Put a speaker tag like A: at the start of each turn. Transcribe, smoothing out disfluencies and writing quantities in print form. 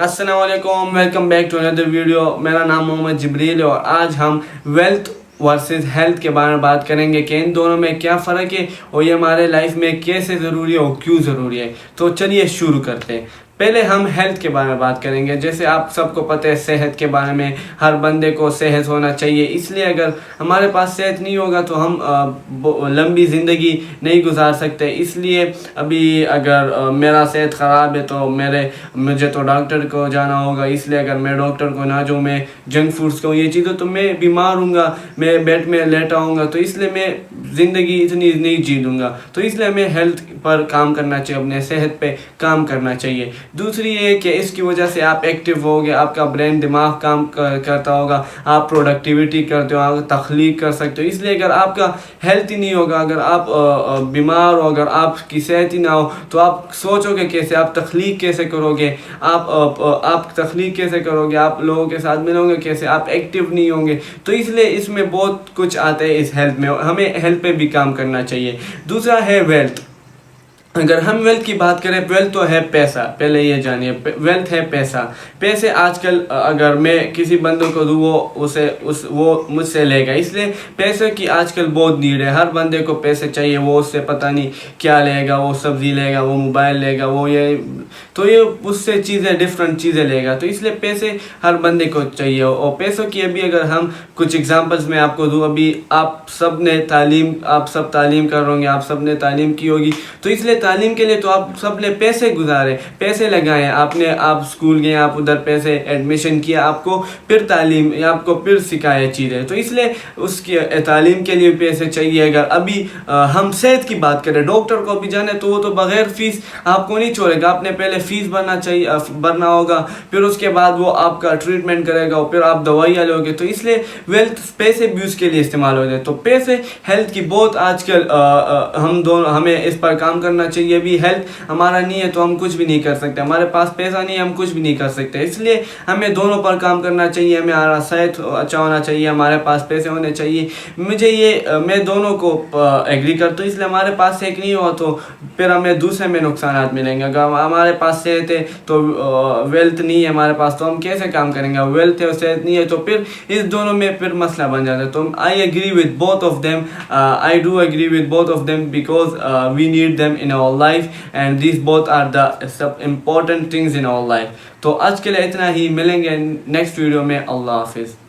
A: अस्सलाम वालेकुम, welcome back to another video. मेरा नाम मोहम्मद जिब्रील है और आज हम वेल्थ वर्सेस हेल्थ के बारे में बात करेंगे कि इन दोनों में क्या फ़र्क है और ये हमारे लाइफ में कैसे ज़रूरी है और क्यों ज़रूरी है। तो चलिए शुरू करते हैं। पहले हम हेल्थ के बारे में बात करेंगे। जैसे आप सबको पता है, सेहत के बारे में हर बंदे को सेहत होना चाहिए। इसलिए अगर हमारे पास सेहत नहीं होगा तो हम लंबी ज़िंदगी नहीं गुजार सकते। इसलिए अभी अगर मेरा सेहत ख़राब है तो मुझे तो डॉक्टर को जाना होगा। इसलिए अगर मैं डॉक्टर को ना जाऊँ, मैं जंक फूड्स को ये चीज़ें, तो मैं बीमार हूँगा, मैं बेड में लेटा हूँगा, तो इसलिए मैं ज़िंदगी इतनी नहीं जी लूँगा। तो इसलिए हमें हेल्थ पर काम करना चाहिए, अपने सेहत पे काम करना चाहिए। दूसरी ये कि इसकी वजह से आप एक्टिव होगे, आपका ब्रेन दिमाग काम करता होगा, आप प्रोडक्टिविटी करते हो, आप तख्लीक कर सकते हो। इसलिए अगर आपका हेल्थ ही नहीं होगा, अगर आप बीमार हो, अगर आपकी सेहत ही ना हो, तो आप सोचोगे कैसे, आप तख्लीक कैसे करोगे, आप तख्लीक कैसे करोगे, आप लोगों के साथ मिलोगे कैसे, आप एक्टिव नहीं होंगे। तो इसलिए इसमें बहुत कुछ आता है इस हेल्थ में, हमें हेल्थ पे भी काम करना चाहिए। दूसरा है वेल्थ। अगर हम वेल्थ की बात करें, वेल्थ तो है पैसा, पहले ये जानिए, वेल्थ है पैसा। पैसे आजकल अगर मैं किसी बंदे को दूँ वो मुझसे लेगा। इसलिए पैसे की आजकल बहुत नीड है, हर बंदे को पैसे चाहिए। वो उससे पता नहीं क्या लेगा, वो सब्ज़ी लेगा, वो मोबाइल लेगा, वो ये उससे चीज़ें डिफरेंट चीज़ें लेगा। तो इसलिए पैसे हर बंदे को चाहिए। और पैसों की अभी अगर हम कुछ एग्जांपल्स मैं आपको दूँ, अभी आप सब तालीम कर होंगे, आप सब ने तालीम की होगी। तो इसलिए तालीम के लिए तो आप सब ने पैसे गुजारे, पैसे लगाए, आप स्कूल गए, आप उधर पैसे एडमिशन किया, आपको फिर सिखाया चीज़ें। तो इसलिए उसकी तालीम के लिए पैसे चाहिए। अगर अभी हम सेहत की बात करें, डॉक्टर को भी जाने तो वो तो बगैर फीस आपको नहीं छोड़ेगा। आपने पहले फीस भरना होगा, फिर उसके बाद वो आपका ट्रीटमेंट करेगा और फिर आप दवाइयाँ लोगे। तो इसलिए वेल्थ पैसे भी उसके लिए इस्तेमाल हो जाए। तो पैसे हेल्थ की बहुत आजकल हमें इस पर काम करना चाहिए। भी हेल्थ हमारा नहीं है तो हम कुछ भी नहीं कर सकते, हमारे पास पैसा नहीं है, हम कुछ भी नहीं कर सकते। इसलिए हमें दोनों पर काम करना चाहिए। हमारा सेहत अच्छा होना चाहिए, हमारे पास पैसे होने चाहिए। मैं दोनों को एग्री करता हूँ। इसलिए हमारे पास सेहत नहीं हो तो फिर हमें दूसरे में नुकसान मिलेंगे। अगर हमारे पास सेहत है तो वेल्थ नहीं है हमारे पास, तो हम कैसे काम करेंगे? वेल्थ है और सेहत नहीं है तो फिर इस दोनों में फिर मसला बन जाता है। तो I agree with both of them, I do agree with both of them because we need them in our life and this both are the सब important things in our life. तो आज के लिए इतना ही, मिलेंगे नेक्स्ट वीडियो में। अल्लाह हाफिज़।